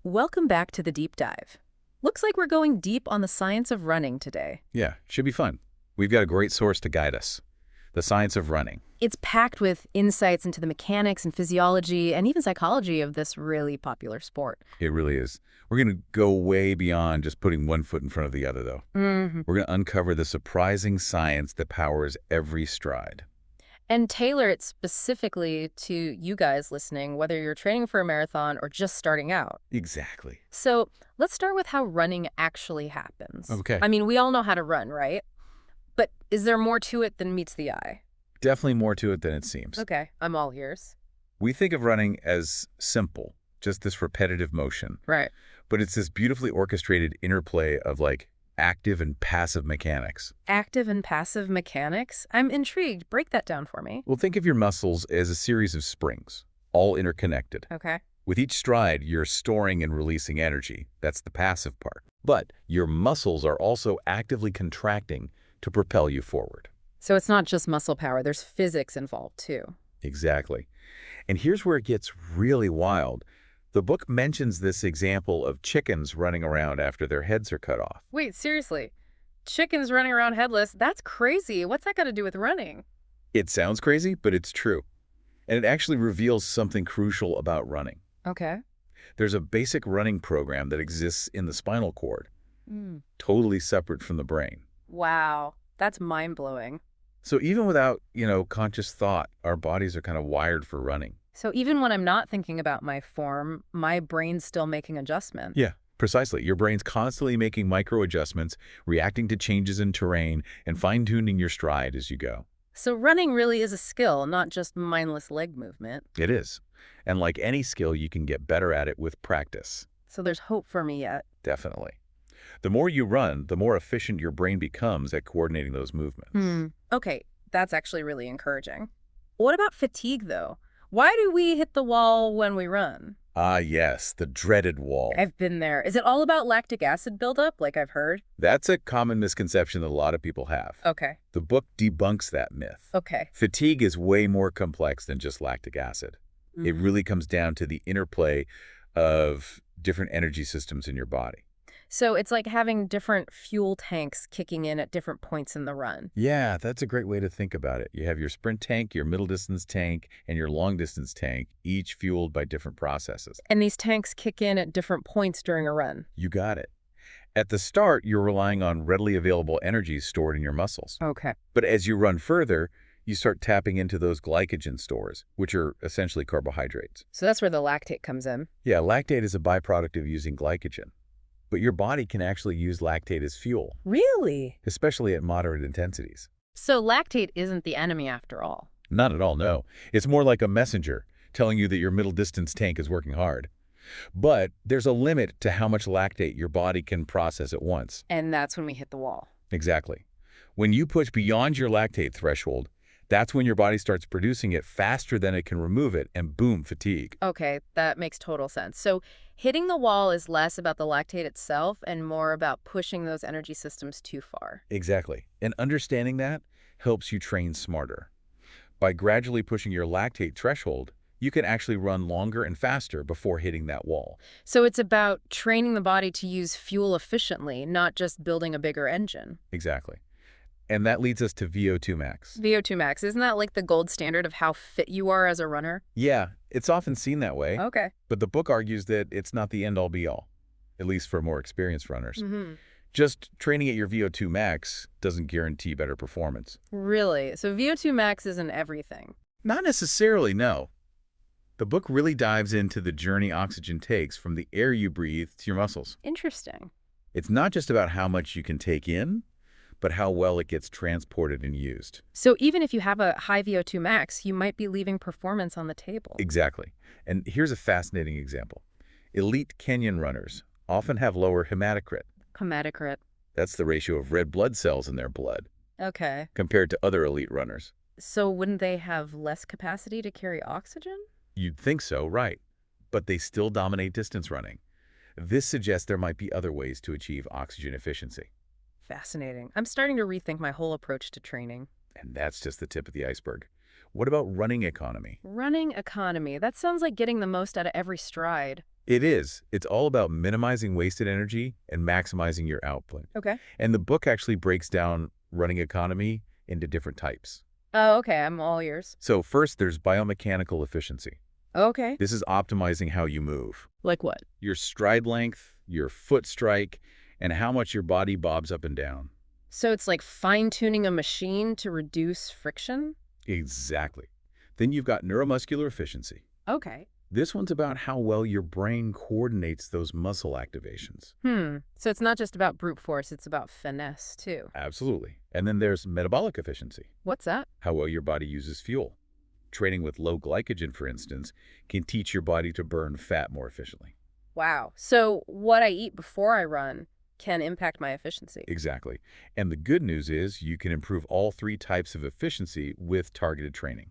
Welcome back to the deep dive. Looks like we're going deep on the science of running today. Yeah, should be fun. We've got a great source to guide us. The science of running. It's packed with insights into the mechanics and physiology and even psychology of this really popular sport. It really is. We're going to go way beyond just putting one foot in front of the other, though. Mm-hmm. We're going to uncover the surprising science that powers every stride. And tailor it specifically to you guys listening, whether you're training for a marathon or just starting out. Exactly. So let's start with how running actually happens. Okay. I mean, we all know how to run, right? But is there more to it than meets the eye? Definitely more to it than it seems. Okay, I'm all ears. We think of running as simple, just this repetitive motion. Right. But it's this beautifully orchestrated interplay of active and passive mechanics. Active and passive mechanics? I'm intrigued. Break that down for me. Well, think of your muscles as a series of springs, all interconnected. Okay. With each stride, you're storing and releasing energy. That's the passive part. But your muscles are also actively contracting to propel you forward. So it's not just muscle power. There's physics involved, too. Exactly. And here's where it gets really wild. The book mentions this example of chickens running around after their heads are cut off. Wait, seriously? Chickens running around headless? That's crazy. What's that got to do with running? It sounds crazy, but it's true. And it actually reveals something crucial about running. Okay. There's a basic running program that exists in the spinal cord, totally separate from the brain. Wow. That's mind-blowing. So even without, conscious thought, our bodies are kind of wired for running. So even when I'm not thinking about my form, my brain's still making adjustments. Yeah, precisely. Your brain's constantly making micro-adjustments, reacting to changes in terrain, and fine-tuning your stride as you go. So running really is a skill, not just mindless leg movement. It is. And like any skill, you can get better at it with practice. So there's hope for me yet. Definitely. The more you run, the more efficient your brain becomes at coordinating those movements. Okay, that's actually really encouraging. What about fatigue, though? Why do we hit the wall when we run? Ah, yes, the dreaded wall. I've been there. Is it all about lactic acid buildup, like I've heard? That's a common misconception that a lot of people have. Okay. The book debunks that myth. Okay. Fatigue is way more complex than just lactic acid. It really comes down to the interplay of different energy systems in your body. So it's like having different fuel tanks kicking in at different points in the run. Yeah, that's a great way to think about it. You have your sprint tank, your middle distance tank, and your long distance tank, each fueled by different processes. And these tanks kick in at different points during a run. You got it. At the start, you're relying on readily available energy stored in your muscles. Okay. But as you run further, you start tapping into those glycogen stores, which are essentially carbohydrates. So that's where the lactate comes in. Yeah, lactate is a byproduct of using glycogen. But your body can actually use lactate as fuel. Really? Especially at moderate intensities. So lactate isn't the enemy after all? Not at all, no. It's more like a messenger telling you that your middle distance tank is working hard. But there's a limit to how much lactate your body can process at once. And that's when we hit the wall. Exactly. When you push beyond your lactate threshold, that's when your body starts producing it faster than it can remove it, and boom, fatigue. Okay, that makes total sense. So hitting the wall is less about the lactate itself and more about pushing those energy systems too far. Exactly. And understanding that helps you train smarter. By gradually pushing your lactate threshold, you can actually run longer and faster before hitting that wall. So it's about training the body to use fuel efficiently, not just building a bigger engine. Exactly. And that leads us to VO2 max. VO2 max, isn't that like the gold standard of how fit you are as a runner? Yeah, it's often seen that way. Okay. But the book argues that it's not the end-all be-all, at least for more experienced runners. Mm-hmm. Just training at your VO2 max doesn't guarantee better performance. Really? So VO2 max isn't everything? Not necessarily, no. The book really dives into the journey oxygen takes from the air you breathe to your muscles. Interesting. It's not just about how much you can take in, but how well it gets transported and used. So even if you have a high VO2 max, you might be leaving performance on the table. Exactly. And here's a fascinating example. Elite Kenyan runners often have lower hematocrit. Hematocrit. That's the ratio of red blood cells in their blood. Okay. Compared to other elite runners. So wouldn't they have less capacity to carry oxygen? You'd think so, right. But they still dominate distance running. This suggests there might be other ways to achieve oxygen efficiency. Fascinating. I'm starting to rethink my whole approach to training. And that's just the tip of the iceberg. What about running economy? Running economy. That sounds like getting the most out of every stride. It is. It's all about minimizing wasted energy and maximizing your output. Okay. And the book actually breaks down running economy into different types. Oh, okay. I'm all ears. So first, there's biomechanical efficiency. Okay. This is optimizing how you move. Like what? Your stride length, your foot strike, and how much your body bobs up and down. So it's like fine-tuning a machine to reduce friction? Exactly. Then you've got neuromuscular efficiency. Okay. This one's about how well your brain coordinates those muscle activations. So it's not just about brute force, it's about finesse, too. Absolutely. And then there's metabolic efficiency. What's that? How well your body uses fuel. Training with low glycogen, for instance, can teach your body to burn fat more efficiently. Wow. So what I eat before I run can impact my efficiency. Exactly. And the good news is you can improve all three types of efficiency with targeted training.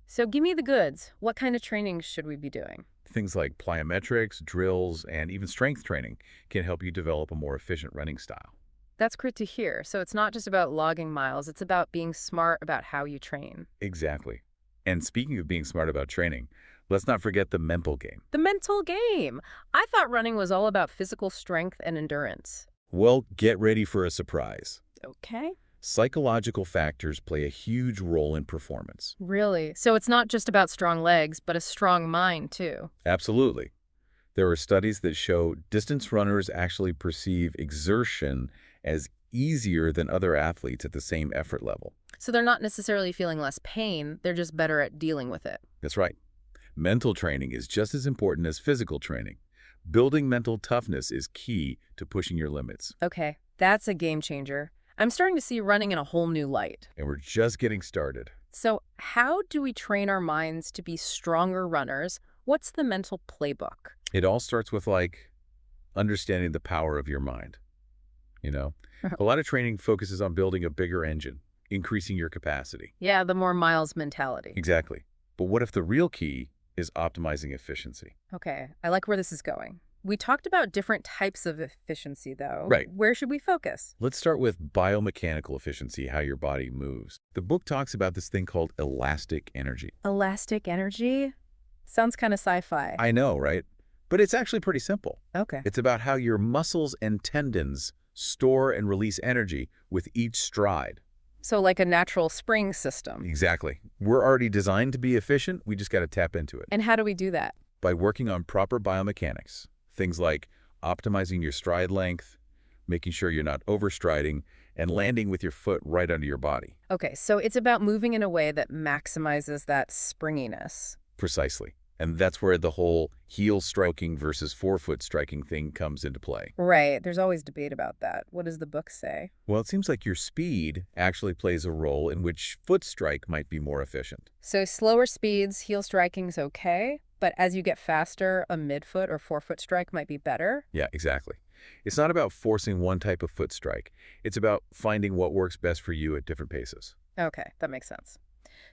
So give me the goods. What kind of training should we be doing? Things like plyometrics, drills, and even strength training can help you develop a more efficient running style. That's great to hear. So it's not just about logging miles, it's about being smart about how you train. Exactly. And speaking of being smart about training, let's not forget the mental game. The mental game. I thought running was all about physical strength and endurance. Well, get ready for a surprise. Okay. Psychological factors play a huge role in performance. Really? So it's not just about strong legs, but a strong mind, too. Absolutely. There are studies that show distance runners actually perceive exertion as easier than other athletes at the same effort level. So they're not necessarily feeling less pain, they're just better at dealing with it. That's right. Mental training is just as important as physical training. Building mental toughness is key to pushing your limits. Okay, that's a game changer. I'm starting to see running in a whole new light. And we're just getting started. So how do we train our minds to be stronger runners? What's the mental playbook? It all starts with, understanding the power of your mind. A lot of training focuses on building a bigger engine, increasing your capacity. Yeah, the more miles mentality. Exactly. But what if the real key is optimizing efficiency? Okay, I like where this is going. We talked about different types of efficiency, though. Right. Where should we focus? Let's start with biomechanical efficiency, how your body moves. The book talks about this thing called elastic energy. Elastic energy? Sounds kind of sci-fi. I know, right? But it's actually pretty simple. Okay. It's about how your muscles and tendons store and release energy with each stride. So like a natural spring system. Exactly. We're already designed to be efficient. We just got to tap into it. And how do we do that? By working on proper biomechanics. Things like optimizing your stride length, making sure you're not overstriding, and landing with your foot right under your body. Okay, so it's about moving in a way that maximizes that springiness. Precisely. And that's where the whole heel striking versus forefoot striking thing comes into play. Right. There's always debate about that. What does the book say? Well, it seems like your speed actually plays a role in which foot strike might be more efficient. So slower speeds, heel striking's okay, but as you get faster, a midfoot or forefoot strike might be better? Yeah, exactly. It's not about forcing one type of foot strike. It's about finding what works best for you at different paces. Okay, that makes sense.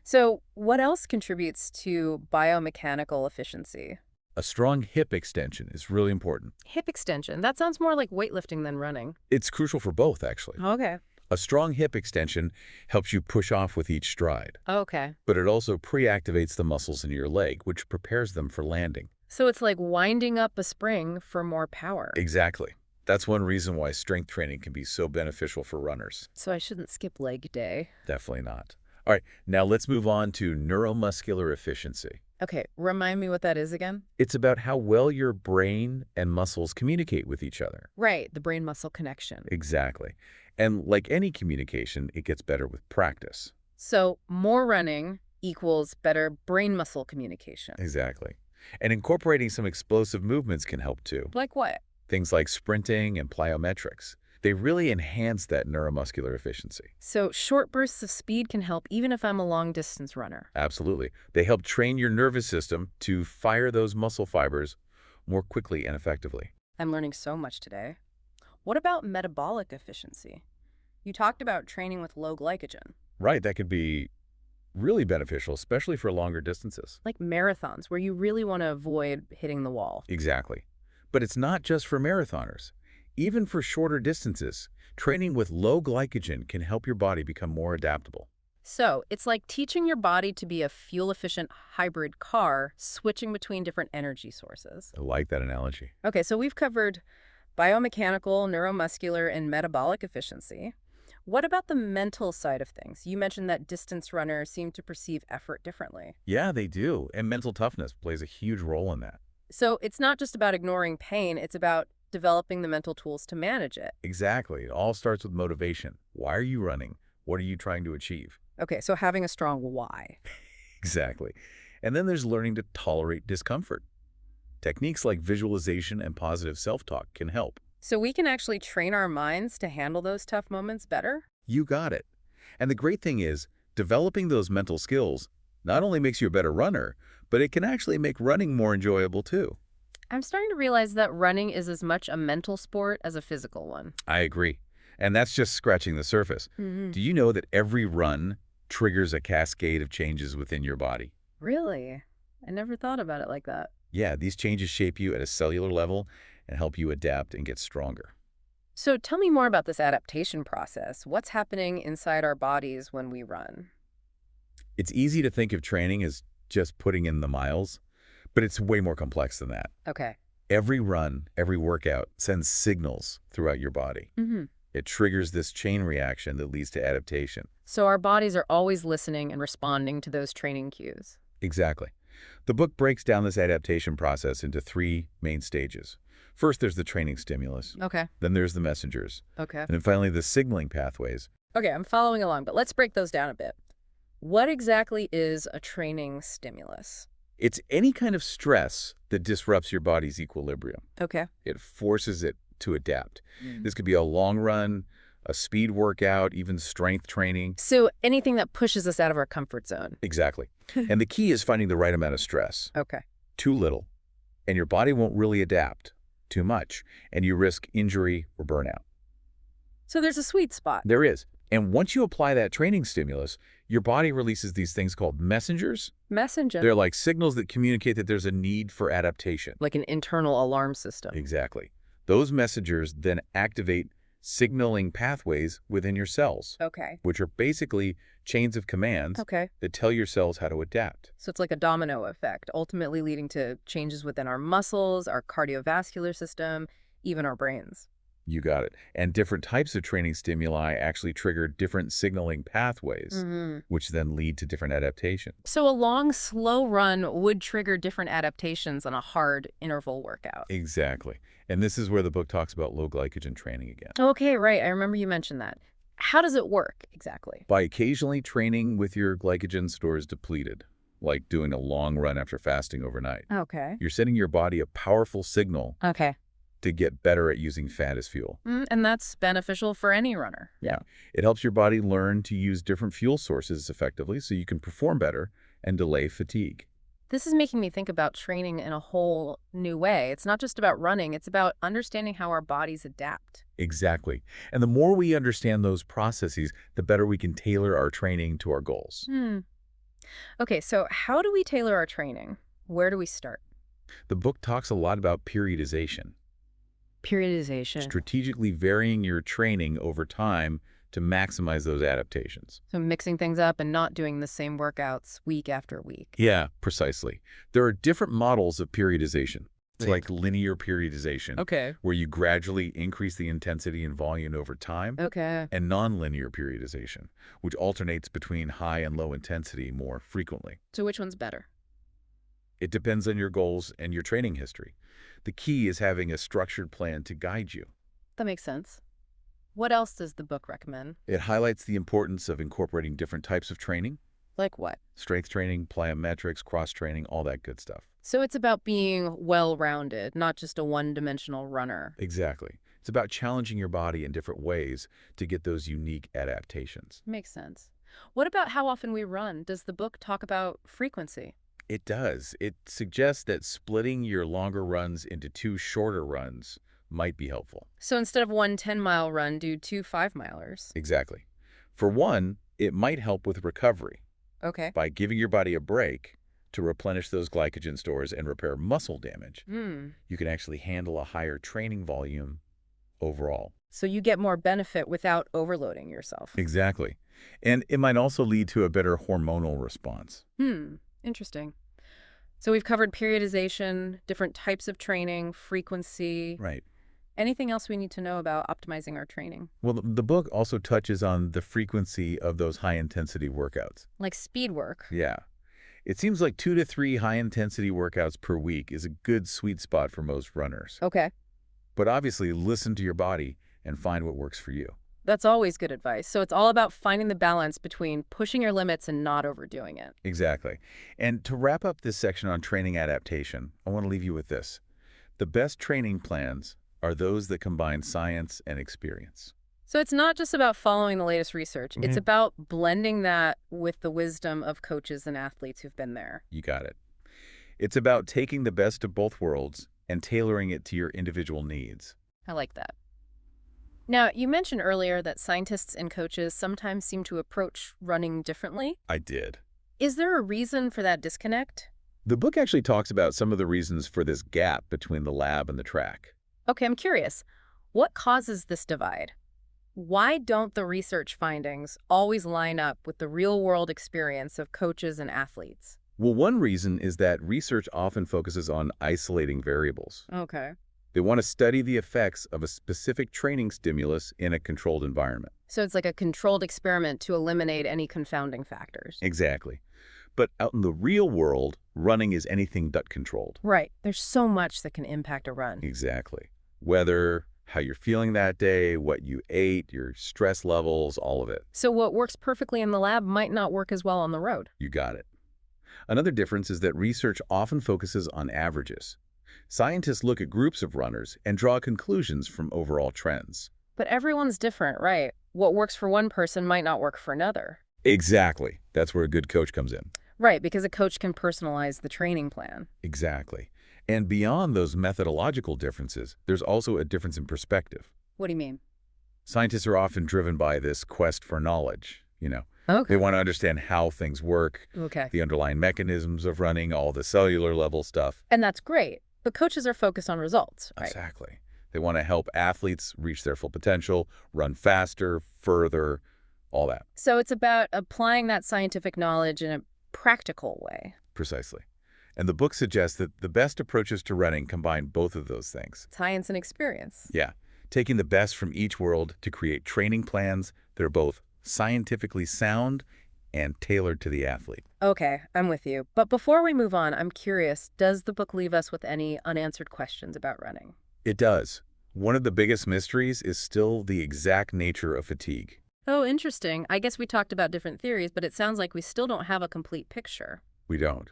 So what else contributes to biomechanical efficiency? A strong hip extension is really important. Hip extension. That sounds more like weightlifting than running. It's crucial for both, actually. Okay. A strong hip extension helps you push off with each stride. Okay. But it also pre-activates the muscles in your leg, which prepares them for landing. So it's like winding up a spring for more power. Exactly. That's one reason why strength training can be so beneficial for runners. So I shouldn't skip leg day. Definitely not. All right, now let's move on to neuromuscular efficiency. Okay, remind me what that is again? It's about how well your brain and muscles communicate with each other. Right, the brain-muscle connection. Exactly. And like any communication, it gets better with practice. So more running equals better brain-muscle communication. Exactly. And incorporating some explosive movements can help too. Like what? Things like sprinting and plyometrics. They really enhance that neuromuscular efficiency. So short bursts of speed can help even if I'm a long-distance runner. Absolutely. They help train your nervous system to fire those muscle fibers more quickly and effectively. I'm learning so much today. What about metabolic efficiency? You talked about training with low glycogen. Right, that could be really beneficial, especially for longer distances. Like marathons, where you really want to avoid hitting the wall. Exactly. But it's not just for marathoners. Even for shorter distances, training with low glycogen can help your body become more adaptable. So it's like teaching your body to be a fuel-efficient hybrid car, switching between different energy sources. I like that analogy. Okay, so we've covered biomechanical, neuromuscular, and metabolic efficiency. What about the mental side of things? You mentioned that distance runners seem to perceive effort differently. Yeah, they do. And mental toughness plays a huge role in that. So it's not just about ignoring pain, it's about developing the mental tools to manage it. Exactly. It all starts with motivation. Why are you running? What are you trying to achieve? Okay, so having a strong why. Exactly. And then there's learning to tolerate discomfort. Techniques like visualization and positive self-talk can help. So we can actually train our minds to handle those tough moments better? You got it. And the great thing is, developing those mental skills not only makes you a better runner, but it can actually make running more enjoyable too. I'm starting to realize that running is as much a mental sport as a physical one. I agree. And that's just scratching the surface. Mm-hmm. Do you know that every run triggers a cascade of changes within your body? Really? I never thought about it like that. Yeah, these changes shape you at a cellular level and help you adapt and get stronger. So tell me more about this adaptation process. What's happening inside our bodies when we run? It's easy to think of training as just putting in the miles, but it's way more complex than that. Okay. Every run, every workout sends signals throughout your body. Mm-hmm. It triggers this chain reaction that leads to adaptation. So our bodies are always listening and responding to those training cues. Exactly. The book breaks down this adaptation process into 3 main stages. First, there's the training stimulus. Okay. Then there's the messengers. Okay. And then finally, the signaling pathways. Okay, I'm following along, but let's break those down a bit. What exactly is a training stimulus? It's any kind of stress that disrupts your body's equilibrium. Okay. It forces it to adapt. This could be a long run, a speed workout, even strength training. So anything that pushes us out of our comfort zone. Exactly. And the key is finding the right amount of stress. Okay. Too little, and your body won't really adapt. Too much, and you risk injury or burnout. So there's a sweet spot. There is. And once you apply that training stimulus, your body releases these things called messengers. Messenger. They're like signals that communicate that there's a need for adaptation. Like an internal alarm system. Exactly. Those messengers then activate signaling pathways within your cells, Okay. which are basically chains of commands Okay. that tell your cells how to adapt. So it's like a domino effect, ultimately leading to changes within our muscles, our cardiovascular system, even our brains. You got it. And different types of training stimuli actually trigger different signaling pathways, Mm-hmm. which then lead to different adaptations. So a long, slow run would trigger different adaptations on a hard interval workout. Exactly. And this is where the book talks about low glycogen training again. Okay, right. I remember you mentioned that. How does it work exactly? By occasionally training with your glycogen stores depleted, like doing a long run after fasting overnight, Okay. you're sending your body a powerful signal Okay. to get better at using fat as fuel. And that's beneficial for any runner. Yeah. It helps your body learn to use different fuel sources effectively so you can perform better and delay fatigue. This is making me think about training in a whole new way. It's not just about running, it's about understanding how our bodies adapt. Exactly. And the more we understand those processes, the better we can tailor our training to our goals. Okay, so how do we tailor our training? Where do we start? The book talks a lot about periodization, Periodization. strategically varying your training over time to maximize those adaptations. So mixing things up and not doing the same workouts week after week. Yeah, precisely. There are different models of periodization. It's like linear periodization, Okay. where you gradually increase the intensity and volume over time, Okay. and nonlinear periodization, which alternates between high and low intensity more frequently. So which one's better? It depends on your goals and your training history. The key is having a structured plan to guide you. That makes sense. What else does the book recommend? It highlights the importance of incorporating different types of training, Like what? strength training, plyometrics, cross-training, all that good stuff. So it's about being well-rounded, not just a one-dimensional runner. Exactly. It's about challenging your body in different ways to get those unique adaptations. Makes sense. What about how often we run? Does the book talk about frequency? It does. It suggests that splitting your longer runs into 2 shorter runs might be helpful. So instead of one 10-mile run, do 2 5-milers. Exactly. For one, it might help with recovery Okay. by giving your body a break to replenish those glycogen stores and repair muscle damage. You can actually handle a higher training volume overall. So you get more benefit without overloading yourself. Exactly. And it might also lead to a better hormonal response. Interesting. So we've covered periodization, different types of training, frequency. Right. Anything else we need to know about optimizing our training? Well, the book also touches on the frequency of those high-intensity workouts. Like speed work. Yeah. It seems like 2 to 3 high-intensity workouts per week is a good sweet spot for most runners. Okay. But obviously, listen to your body and find what works for you. That's always good advice. So it's all about finding the balance between pushing your limits and not overdoing it. Exactly. And to wrap up this section on training adaptation, I want to leave you with this. The best training plans are those that combine science and experience. So it's not just about following the latest research. It's about blending that with the wisdom of coaches and athletes who've been there. You got it. It's about taking the best of both worlds and tailoring it to your individual needs. I like that. Now, you mentioned earlier that scientists and coaches sometimes seem to approach running differently. I did. Is there a reason for that disconnect? The book actually talks about some of the reasons for this gap between the lab and the track. Okay, I'm curious. What causes this divide? Why don't the research findings always line up with the real-world experience of coaches and athletes? Well, one reason is that research often focuses on isolating variables. Okay. They want to study the effects of a specific training stimulus in a controlled environment. So it's like a controlled experiment to eliminate any confounding factors. Exactly. But out in the real world, running is anything but controlled. Right. There's so much that can impact a run. Exactly. Weather, how you're feeling that day, what you ate, your stress levels, all of it. So what works perfectly in the lab might not work as well on the road. You got it. Another difference is that research often focuses on averages. Scientists look at groups of runners and draw conclusions from overall trends. But everyone's different, right? What works for one person might not work for another. Exactly. That's where a good coach comes in. Right, because a coach can personalize the training plan. Exactly. And beyond those methodological differences, there's also a difference in perspective. What do you mean? Scientists are often driven by this quest for knowledge, Okay. They want to understand how things work, Okay. the underlying mechanisms of running, all the cellular level stuff. And that's great. But coaches are focused on results, right? Exactly. They want to help athletes reach their full potential, run faster, further, all that. So it's about applying that scientific knowledge in a practical way. Precisely. And the book suggests that the best approaches to running combine both of those things. Science and experience. Yeah, taking the best from each world to create training plans that are both scientifically sound and tailored to the athlete. Okay, I'm with you. But before we move on, I'm curious, does the book leave us with any unanswered questions about running? It does. One of the biggest mysteries is still the exact nature of fatigue. Oh, interesting. I guess we talked about different theories, but it sounds like we still don't have a complete picture. We don't.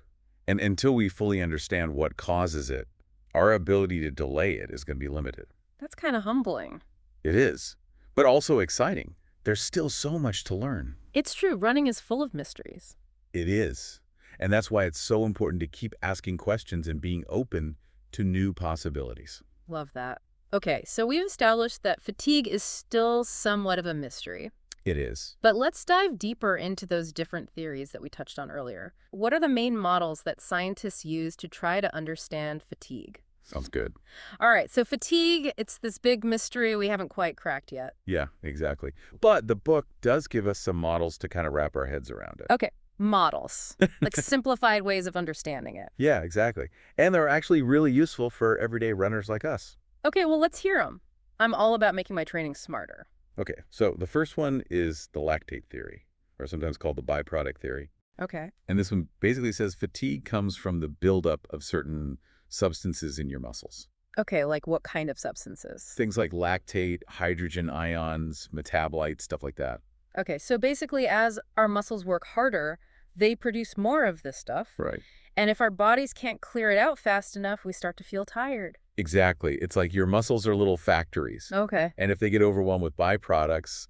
And until we fully understand what causes it, our ability to delay it is going to be limited. That's kind of humbling. It is, but also exciting. There's still so much to learn. It's true. Running is full of mysteries. It is. And that's why it's so important to keep asking questions and being open to new possibilities. Love that. Okay, so we've established that fatigue is still somewhat of a mystery. It is. But let's dive deeper into those different theories that we touched on earlier. What are the main models that scientists use to try to understand fatigue? Sounds good. All right, so fatigue, it's this big mystery we haven't quite cracked yet. Yeah, exactly. But the book does give us some models to kind of wrap our heads around it. Okay, models, like simplified ways of understanding it. Yeah, exactly. And they're actually really useful for everyday runners like us. Okay, well, let's hear them. I'm all about making my training smarter. Okay, so the first one is the lactate theory, or sometimes called the byproduct theory. Okay. And this one basically says fatigue comes from the buildup of certain substances in your muscles. Okay, like what kind of substances? Things like lactate, hydrogen ions, metabolites, stuff like that. Okay, so basically as our muscles work harder, they produce more of this stuff. Right. And if our bodies can't clear it out fast enough, we start to feel tired. Exactly. It's like your muscles are little factories. Okay, And if they get overwhelmed with byproducts,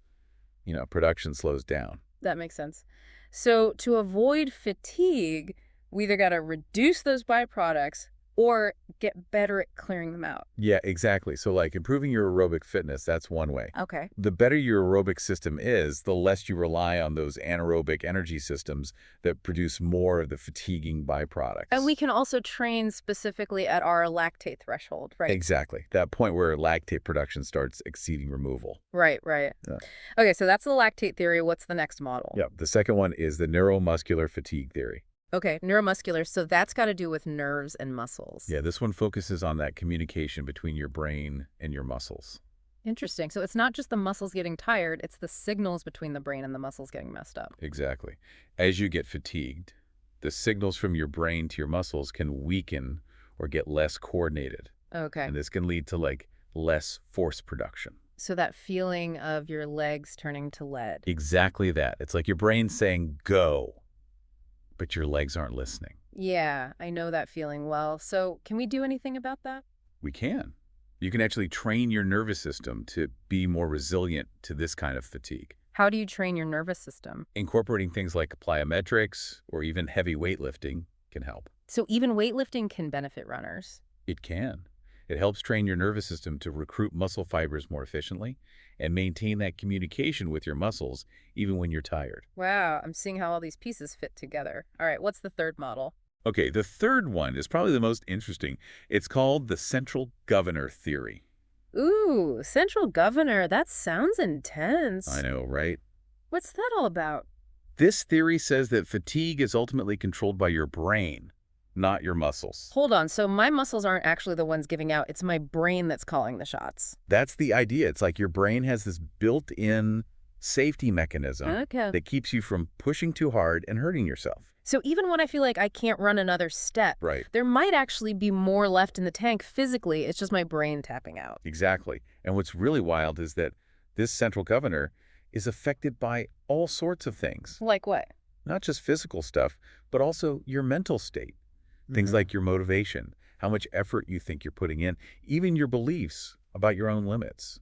production slows down. that makes sense. So to avoid fatigue, we either got to reduce those byproducts Or get better at clearing them out. Yeah, exactly. So like improving your aerobic fitness, that's one way. Okay. The better your aerobic system is, the less you rely on those anaerobic energy systems that produce more of the fatiguing byproducts. And we can also train specifically at our lactate threshold, right? Exactly. That point where lactate production starts exceeding removal. Right, right. Yeah. Okay, so that's the lactate theory. What's the next model? Yeah. The second one is the neuromuscular fatigue theory. Okay, neuromuscular. So that's got to do with nerves and muscles. Yeah, this one focuses on that communication between your brain and your muscles. Interesting. So it's not just the muscles getting tired, it's the signals between the brain and the muscles getting messed up. Exactly. As you get fatigued, the signals from your brain to your muscles can weaken or get less coordinated. Okay. And this can lead to like less force production. So that feeling of your legs turning to lead. Exactly that. It's like your brain's saying go, but your legs aren't listening. Yeah, I know that feeling well. So can we do anything about that? We can. You can actually train your nervous system to be more resilient to this kind of fatigue. How do you train your nervous system? Incorporating things like plyometrics or even heavy weightlifting can help. So even weightlifting can benefit runners. It can. It helps train your nervous system to recruit muscle fibers more efficiently and maintain that communication with your muscles even when you're tired. Wow, I'm seeing how all these pieces fit together. All right, what's the third model? Okay, the third one is probably the most interesting. It's called the central governor theory. Ooh, central governor. That sounds intense. I know, right? What's that all about? This theory says that fatigue is ultimately controlled by your brain, not your muscles. Hold on, so my muscles aren't actually the ones giving out. It's my brain that's calling the shots. That's the idea. It's like your brain has this built-in safety mechanism Okay. that keeps you from pushing too hard and hurting yourself. So even when I feel like I can't run another step, Right. there might actually be more left in the tank physically. It's just my brain tapping out. Exactly. And what's really wild is that this central governor is affected by all sorts of things. Like what? Not just physical stuff, but also your mental state. Things like your motivation, how much effort you think you're putting in, even your beliefs about your own limits.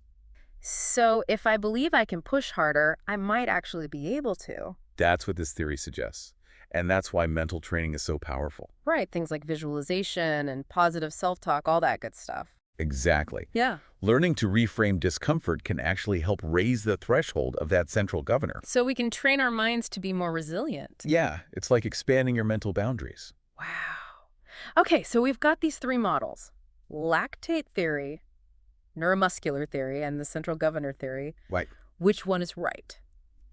So if I believe I can push harder, I might actually be able to. That's what this theory suggests. And that's why mental training is so powerful. Right, things like visualization and positive self-talk, all that good stuff. Exactly. Yeah. Learning to reframe discomfort can actually help raise the threshold of that central governor. So we can train our minds to be more resilient. Yeah, it's like expanding your mental boundaries. Wow. Okay, so we've got these three models. Lactate theory, neuromuscular theory, and the central governor theory. Right. Which one is right?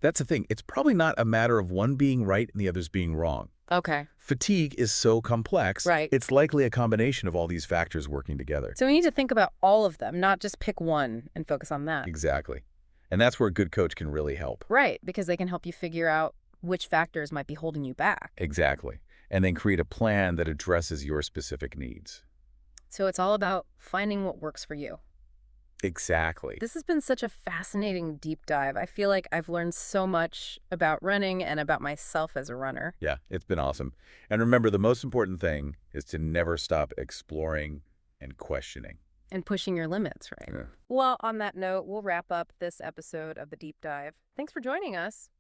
That's the thing. It's probably not a matter of one being right and the others being wrong. Okay. Fatigue is so complex, Right. It's likely a combination of all these factors working together. So we need to think about all of them, not just pick one and focus on that. Exactly. And that's where a good coach can really help. Right, because they can help you figure out which factors might be holding you back. Exactly. And then create a plan that addresses your specific needs. So it's all about finding what works for you. Exactly. This has been such a fascinating deep dive. I feel like I've learned so much about running and about myself as a runner. Yeah, it's been awesome. And remember, the most important thing is to never stop exploring and questioning. And pushing your limits, right? Yeah. Well, on that note, we'll wrap up this episode of The Deep Dive. Thanks for joining us.